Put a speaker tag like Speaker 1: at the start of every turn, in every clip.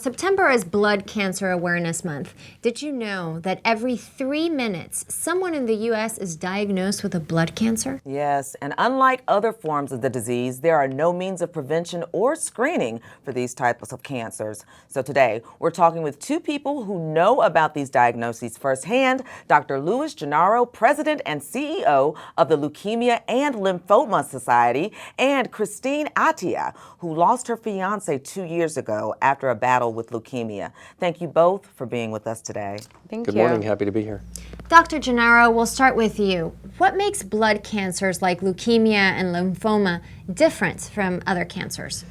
Speaker 1: September is Blood Cancer Awareness Month. Did you know that every 3 minutes, someone in the U.S. is diagnosed with a blood cancer?
Speaker 2: Yes, and unlike other forms of the disease, there are no means of prevention or screening for these types of cancers. So today, we're talking with two people who know about these diagnoses firsthand, Dr. Louis Gennaro, President and CEO of the Leukemia and Lymphoma Society, and Christine Atia, who lost her fiance 2 years ago after a battle with leukemia. Thank you both for being with us today.
Speaker 3: Thank
Speaker 4: you. Good morning. Happy to be here.
Speaker 1: Dr. Gennaro, we'll start with you. What makes blood cancers like leukemia and lymphoma different from other cancers?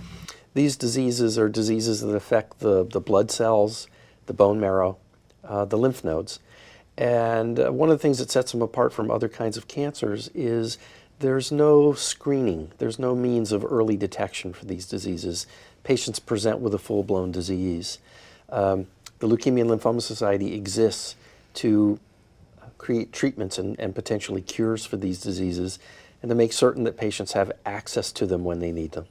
Speaker 4: These diseases are diseases that affect the blood cells, the bone marrow, the lymph nodes. And one of the things that sets them apart from other kinds of cancers is there's no screening. There's no means of early detection for these diseases. Patients present with a full-blown disease. The Leukemia and Lymphoma Society exists to create treatments and potentially cures for these diseases and to make certain that patients have access to them when they need them.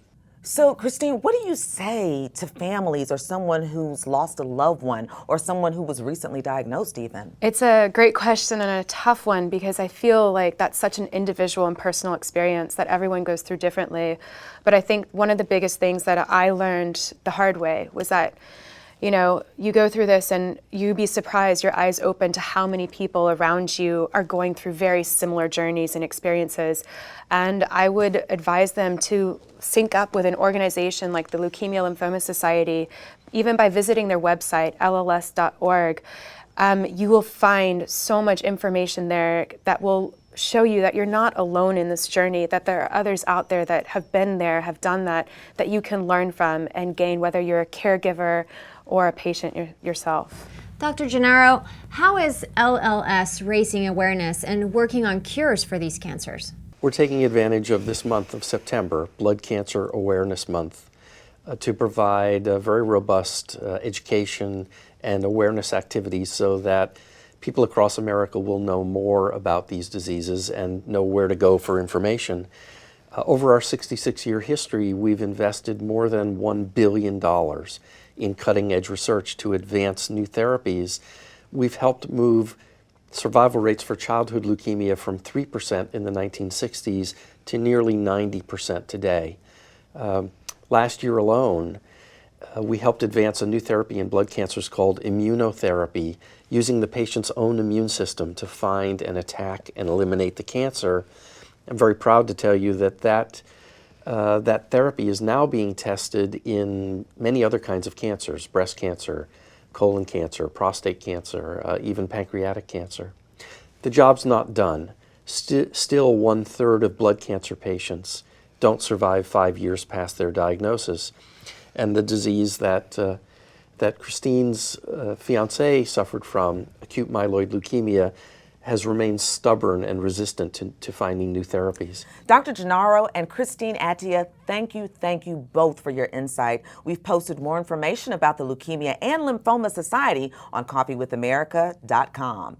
Speaker 2: So, Christine, what do you say to families or someone who's lost a loved one or someone who was recently diagnosed even?
Speaker 3: It's a great question and a tough one because I feel like that's such an individual and personal experience that everyone goes through differently. But I think one of the biggest things that I learned the hard way was that you go through this and you be surprised, your eyes open to how many people around you are going through very similar journeys and experiences. And I would advise them to sync up with an organization like the Leukemia Lymphoma Society, even by visiting their website, lls.org. You will find so much information there that will show you that you're not alone in this journey, that there are others out there that have been there, have done that you can learn from and gain, whether you're a caregiver or a patient yourself.
Speaker 1: Dr. Gennaro, how is LLS raising awareness and working on cures for these cancers?
Speaker 4: We're taking advantage of this month of September, Blood Cancer Awareness Month, to provide very robust education and awareness activities so that people across America will know more about these diseases and know where to go for information. Over our 66-year history, we've invested more than $1 billion in cutting-edge research to advance new therapies. We've helped move survival rates for childhood leukemia from 3% in the 1960s to nearly 90% today. Last year alone, we helped advance a new therapy in blood cancers called immunotherapy, using the patient's own immune system to find and attack and eliminate the cancer. I'm very proud to tell you that therapy is now being tested in many other kinds of cancers: breast cancer, colon cancer, prostate cancer, even pancreatic cancer. The job's not done. Still 1/3 of blood cancer patients don't survive 5 years past their diagnosis. And the disease that Christine's fiancé suffered from, acute myeloid leukemia, has remained stubborn and resistant to finding new therapies.
Speaker 2: Dr. Gennaro and Christine Atia, thank you both for your insight. We've posted more information about the Leukemia and Lymphoma Society on coffeewithamerica.com.